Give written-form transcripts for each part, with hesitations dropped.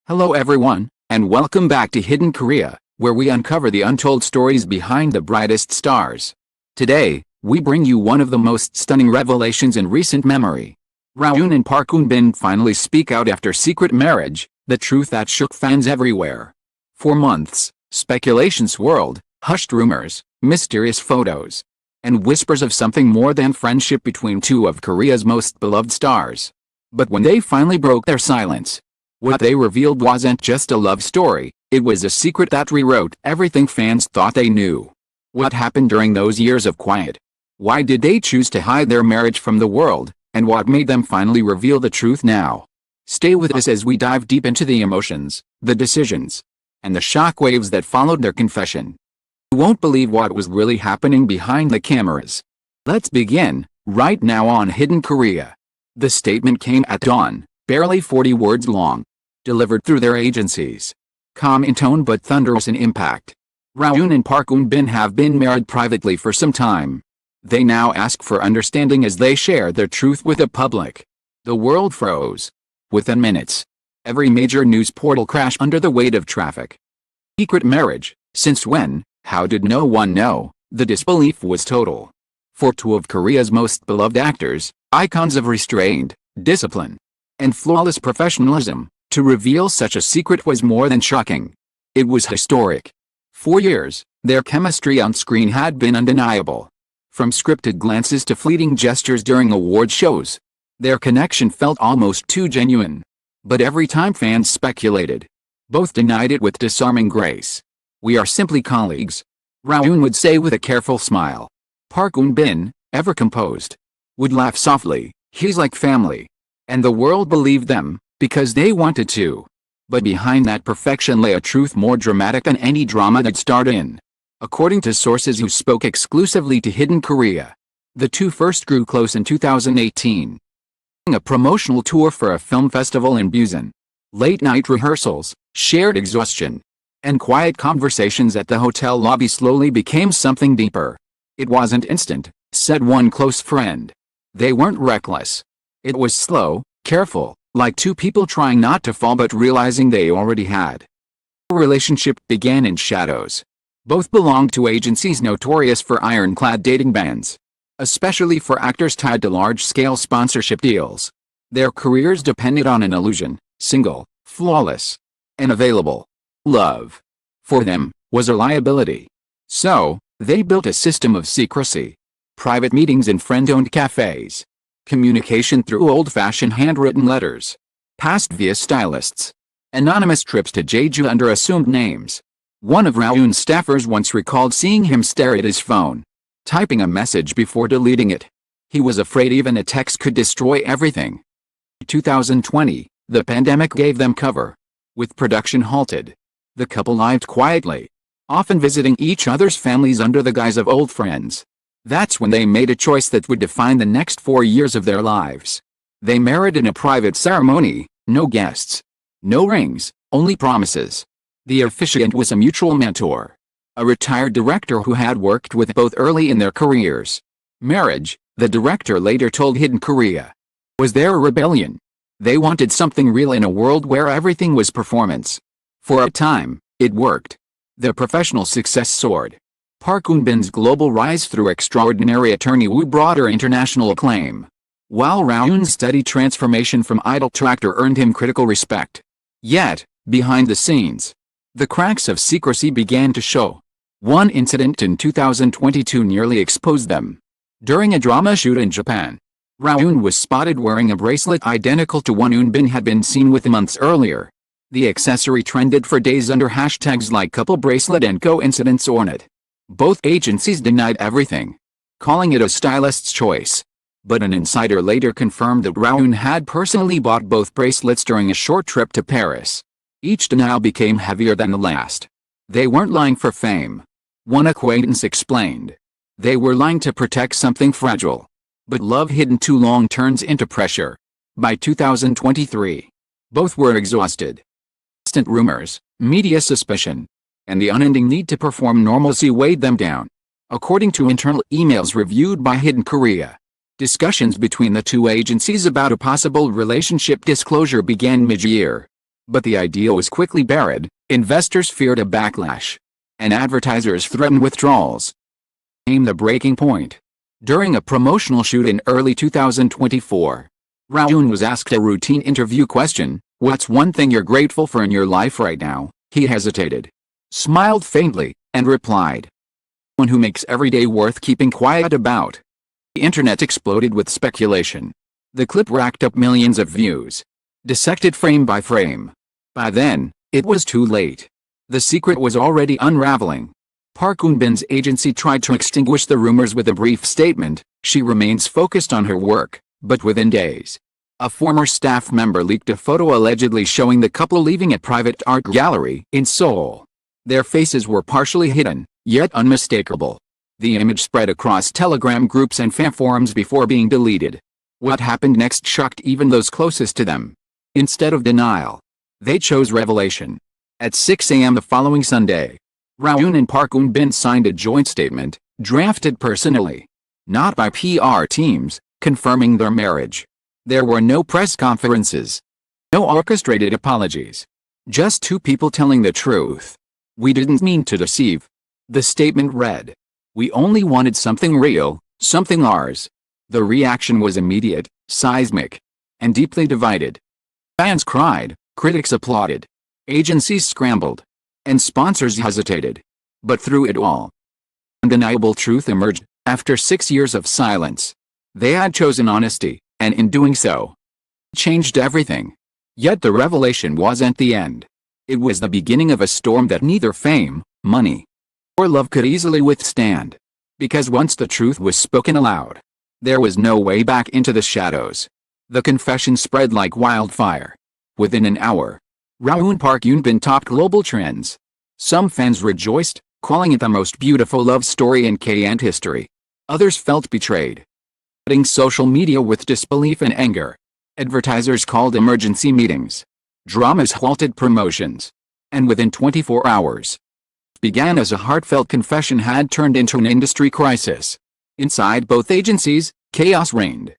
Hello everyone, and welcome back to Hidden Korea, where we uncover the untold stories behind the brightest stars. Today, we bring you one of the most stunning revelations in recent memory. Rowoon and Park Eun-bin finally speak out after secret marriage, the truth that shook fans everywhere. For months, speculation swirled, hushed rumors, mysterious photos, and whispers of something more than friendship between two of Korea's most beloved stars. But when they finally broke their silence, what they revealed wasn't just a love story, it was a secret that rewrote everything fans thought they knew. What happened during those years of quiet? Why did they choose to hide their marriage from the world, and what made them finally reveal the truth now? Stay with us as we dive deep into the emotions, the decisions, and the shockwaves that followed their confession. You won't believe what was really happening behind the cameras. Let's begin, right now on Hidden Korea. The statement came at dawn, barely 40 words long, delivered through their agencies. Calm in tone but thunderous in impact. Rowoon and Park Eun-bin have been married privately for some time. They now ask for understanding as they share their truth with the public. The world froze. Within minutes, every major news portal crashed under the weight of traffic. Secret marriage, since when? How did no one know? The disbelief was total. For two of Korea's most beloved actors, icons of restraint, discipline, and flawless professionalism, to reveal such a secret was more than shocking. It was historic. For years, their chemistry on screen had been undeniable. From scripted glances to fleeting gestures during award shows, their connection felt almost too genuine. But every time fans speculated, both denied it with disarming grace. "We are simply colleagues," Rowoon would say with a careful smile. Park Eun-bin, ever composed, would laugh softly, "He's like family." And the world believed them, because they wanted to. But behind that perfection lay a truth more dramatic than any drama that starred in. According to sources who spoke exclusively to Hidden Korea, the two first grew close in 2018. A promotional tour for a film festival in Busan. Late-night rehearsals, shared exhaustion, and quiet conversations at the hotel lobby slowly became something deeper. "It wasn't instant," said one close friend. "They weren't reckless. It was slow, careful, like two people trying not to fall but realizing they already had." The relationship began in shadows. Both belonged to agencies notorious for ironclad dating bans, especially for actors tied to large-scale sponsorship deals. Their careers depended on an illusion: single, flawless, and available. Love, for them, was a liability. So, they built a system of secrecy. Private meetings in friend-owned cafes. Communication through old-fashioned handwritten letters, passed via stylists, anonymous trips to Jeju under assumed names. One of Rowoon's staffers once recalled seeing him stare at his phone, typing a message before deleting it. He was afraid even a text could destroy everything. 2020, the pandemic gave them cover. With production halted, the couple lived quietly, often visiting each other's families under the guise of old friends. That's when they made a choice that would define the next 4 years of their lives. They married in a private ceremony, no guests, no rings, only promises. The officiant was a mutual mentor, a retired director who had worked with both early in their careers. Marriage, the director later told Hidden Korea, was their rebellion. They wanted something real in a world where everything was performance. For a time, it worked. Their professional success soared. Park Eun-bin's global rise through extraordinary attorney woo brought her international acclaim, while Rowoon's steady transformation from idol to actor earned him critical respect. Yet, behind the scenes, the cracks of secrecy began to show. One incident in 2022 nearly exposed them. During a drama shoot in Japan, Rowoon was spotted wearing a bracelet identical to one Eun-bin had been seen with months earlier. The accessory trended for days under hashtags like couple bracelet and coincidence ornate. Both agencies denied everything, calling it a stylist's choice. But an insider later confirmed that Rowoon had personally bought both bracelets during a short trip to Paris. Each denial became heavier than the last. They weren't lying for fame, one acquaintance explained. They were lying to protect something fragile. But love hidden too long turns into pressure. By 2023, both were exhausted. Constant rumors, media suspicion, and the unending need to perform normalcy weighed them down. According to internal emails reviewed by Hidden Korea, discussions between the two agencies about a possible relationship disclosure began mid-year. But the idea was quickly buried, investors feared a backlash, and advertisers threatened withdrawals. Came the breaking point. During a promotional shoot in early 2024, Rowoon was asked a routine interview question, "What's one thing you're grateful for in your life right now?" He hesitated, smiled faintly, and replied, "One who makes every day worth keeping quiet about." The internet exploded with speculation. The clip racked up millions of views, dissected frame by frame. By then, it was too late. The secret was already unraveling. Park Eun-bin's agency tried to extinguish the rumors with a brief statement, "She remains focused on her work," but within days, a former staff member leaked a photo allegedly showing the couple leaving a private art gallery in Seoul. Their faces were partially hidden, yet unmistakable. The image spread across Telegram groups and fan forums before being deleted. What happened next shocked even those closest to them. Instead of denial, they chose revelation. At 6 a.m. the following Sunday, Rowoon and Park Eun-bin signed a joint statement, drafted personally, not by PR teams, confirming their marriage. There were no press conferences, no orchestrated apologies. Just two people telling the truth. "We didn't mean to deceive." The statement read, "We only wanted something real, something ours." The reaction was immediate, seismic, and deeply divided. Fans cried, critics applauded, agencies scrambled, and sponsors hesitated. But through it all, undeniable truth emerged. After 6 years of silence, they had chosen honesty, and in doing so, changed everything. Yet the revelation wasn't the end. It was the beginning of a storm that neither fame, money, or love could easily withstand. Because once the truth was spoken aloud, there was no way back into the shadows. The confession spread like wildfire. Within an hour, Rowoon Park Eun-bin topped global trends. Some fans rejoiced, calling it the most beautiful love story in Korean history. Others felt betrayed, flooding social media with disbelief and anger. Advertisers called emergency meetings. Dramas halted promotions. And within 24 hours, began as a heartfelt confession had turned into an industry crisis. Inside both agencies, chaos reigned.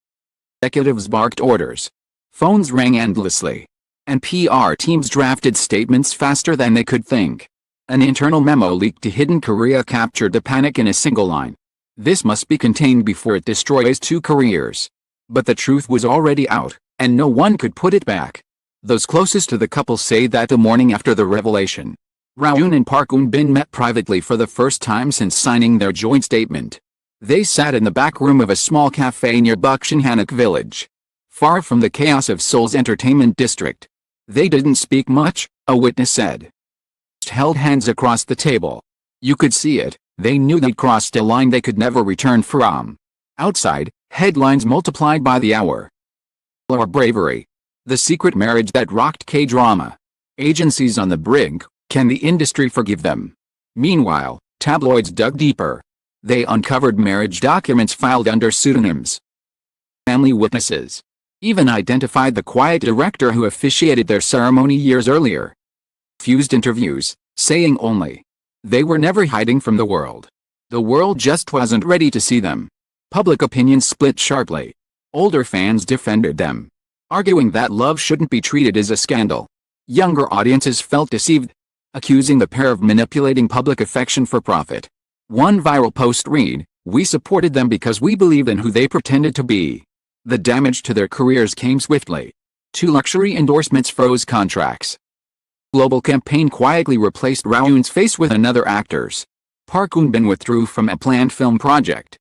Executives barked orders. Phones rang endlessly. And PR teams drafted statements faster than they could think. An internal memo leaked to Hidden Korea captured the panic in a single line. "This must be contained before it destroys 2 careers." But the truth was already out, and no one could put it back. Those closest to the couple say that the morning after the revelation, Rowoon and Park Eun-bin met privately for the first time since signing their joint statement. They sat in the back room of a small cafe near Buksinhanok village, far from the chaos of Seoul's entertainment district. They didn't speak much, a witness said. Held hands across the table. You could see it, they knew they'd crossed a line they could never return from. Outside, headlines multiplied by the hour. Or bravery. The secret marriage that rocked K-drama. Agencies on the brink, can the industry forgive them? Meanwhile, tabloids dug deeper. They uncovered marriage documents filed under pseudonyms. Family witnesses even identified the quiet director who officiated their ceremony years earlier. Fused interviews, saying only, they were never hiding from the world. The world just wasn't ready to see them. Public opinion split sharply. Older fans defended them, arguing that love shouldn't be treated as a scandal. Younger audiences felt deceived, accusing the pair of manipulating public affection for profit. One viral post read, "We supported them because we believed in who they pretended to be." The damage to their careers came swiftly. 2 luxury endorsements froze contracts. Global campaign quietly replaced Rowoon's face with another actor's. Park Eun-bin withdrew from a planned film project.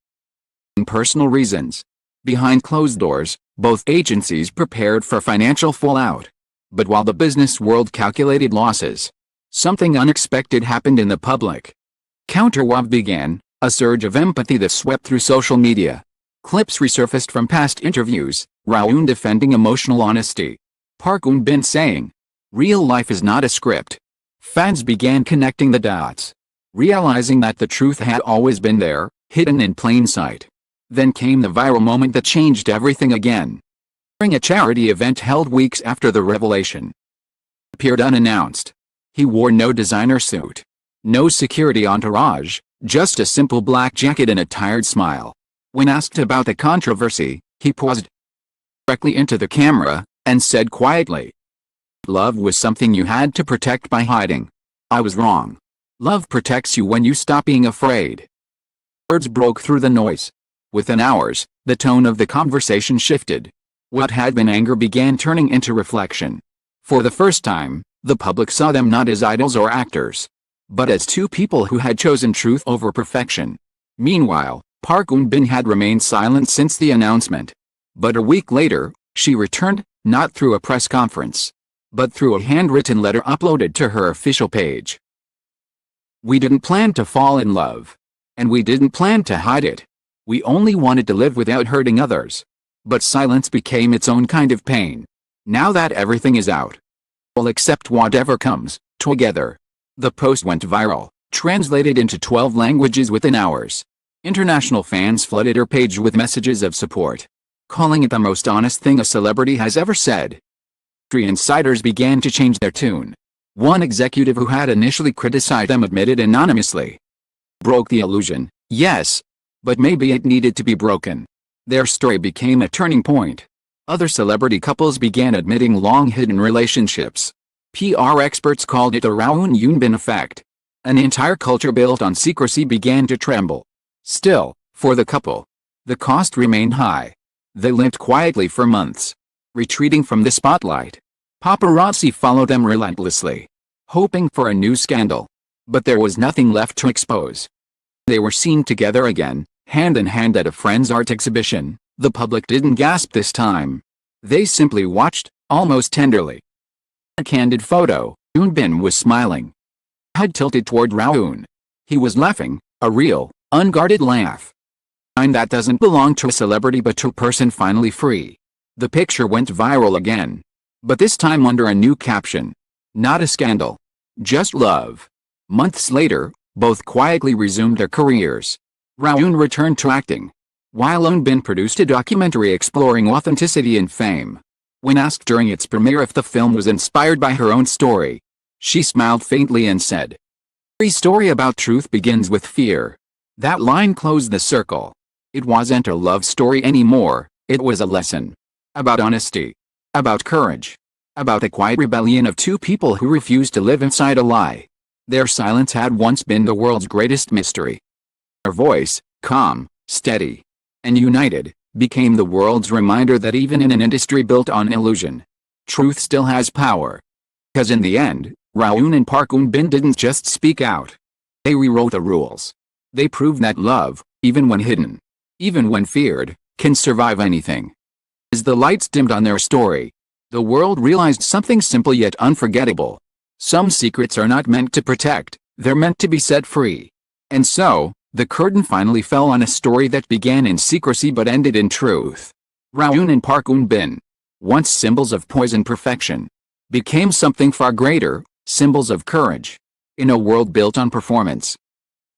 Personal reasons. Behind closed doors, both agencies prepared for financial fallout. But while the business world calculated losses, something unexpected happened in the public. Counterwave began, a surge of empathy that swept through social media. Clips resurfaced from past interviews, Rowoon defending emotional honesty. Park Eun-bin saying, "Real life is not a script." Fans began connecting the dots, realizing that the truth had always been there, hidden in plain sight. Then came the viral moment that changed everything again. During a charity event held weeks after the revelation, appeared unannounced. He wore no designer suit, no security entourage, just a simple black jacket and a tired smile. When asked about the controversy, he paused directly into the camera and said quietly, Love was something you had to protect by hiding. I was wrong. Love protects you when you stop being afraid. Words broke through the noise. Within hours, the tone of the conversation shifted. What had been anger began turning into reflection. For the first time, the public saw them not as idols or actors, but as two people who had chosen truth over perfection. Meanwhile, Park Eun-bin had remained silent since the announcement. But a week later, she returned, not through a press conference, but through a handwritten letter uploaded to her official page. We didn't plan to fall in love. And we didn't plan to hide it. We only wanted to live without hurting others. But silence became its own kind of pain. Now that everything is out, we'll accept whatever comes, together. The post went viral, translated into 12 languages within hours. International fans flooded her page with messages of support, calling it the most honest thing a celebrity has ever said. Industry insiders began to change their tune. One executive who had initially criticized them admitted anonymously. Broke the illusion, yes, but maybe it needed to be broken. Their story became a turning point. Other celebrity couples began admitting long-hidden relationships. PR experts called it the Rowoon Eun-bin effect. An entire culture built on secrecy began to tremble. Still, for the couple, the cost remained high. They lived quietly for months, retreating from the spotlight. Paparazzi followed them relentlessly, hoping for a new scandal. But there was nothing left to expose. They were seen together again, hand in hand at a friend's art exhibition. The public didn't gasp this time. They simply watched, almost tenderly. A candid photo, Eun-bin was smiling. Head tilted toward Rowoon. He was laughing, a real, unguarded laugh. And that doesn't belong to a celebrity but to a person finally free. The picture went viral again. But this time under a new caption. Not a scandal. Just love. Months later, both quietly resumed their careers. Rowoon returned to acting, while Eun-bin produced a documentary exploring authenticity and fame. When asked during its premiere if the film was inspired by her own story, she smiled faintly and said, "Every story about truth begins with fear." That line closed the circle. It wasn't a love story anymore, it was a lesson. About honesty. About courage. About the quiet rebellion of two people who refused to live inside a lie. Their silence had once been the world's greatest mystery. Their voice, calm, steady, and united, became the world's reminder that even in an industry built on illusion, truth still has power. Because in the end, Rowoon and Park Eun-bin didn't just speak out. They rewrote the rules. They proved that love, even when hidden, even when feared, can survive anything. As the lights dimmed on their story, the world realized something simple yet unforgettable. Some secrets are not meant to protect, they're meant to be set free. And so, the curtain finally fell on a story that began in secrecy but ended in truth. Rowoon and Park Eun-bin, once symbols of poise and perfection, became something far greater, symbols of courage. In a world built on performance,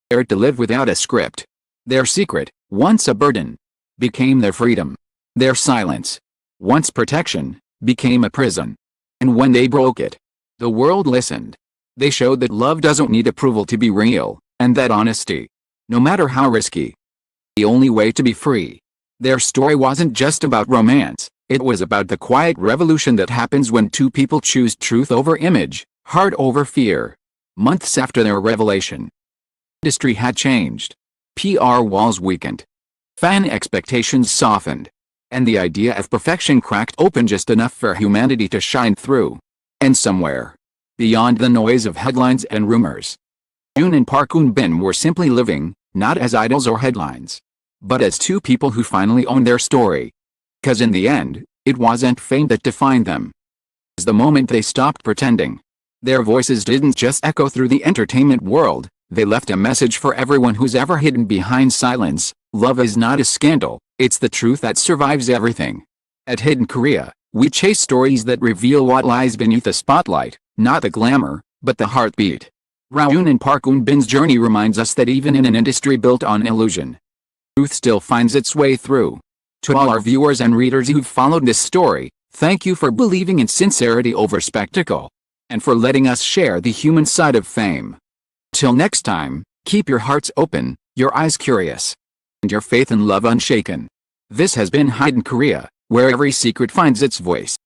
dared to live without a script. Their secret, once a burden, became their freedom. Their silence, once protection, became a prison. And when they broke it, the world listened. They showed that love doesn't need approval to be real, and that honesty, no matter how risky, the only way to be free. Their story wasn't just about romance, it was about the quiet revolution that happens when two people choose truth over image, heart over fear. Months after their revelation, the industry had changed. PR walls weakened. Fan expectations softened. And the idea of perfection cracked open just enough for humanity to shine through. And somewhere, beyond the noise of headlines and rumors, Eun and Park Eun-bin were simply living, not as idols or headlines, but as two people who finally owned their story. Because in the end, it wasn't fame that defined them. It was the moment they stopped pretending. Their voices didn't just echo through the entertainment world, they left a message for everyone who's ever hidden behind silence. Love is not a scandal, it's the truth that survives everything. At Hidden Korea, we chase stories that reveal what lies beneath the spotlight, not the glamour, but the heartbeat. Rowoon and Park Eun-bin's journey reminds us that even in an industry built on illusion, truth still finds its way through. To all our viewers and readers who've followed this story, thank you for believing in sincerity over spectacle, and for letting us share the human side of fame. Till next time, keep your hearts open, your eyes curious, and your faith and love unshaken. This has been Hidden Korea, where every secret finds its voice.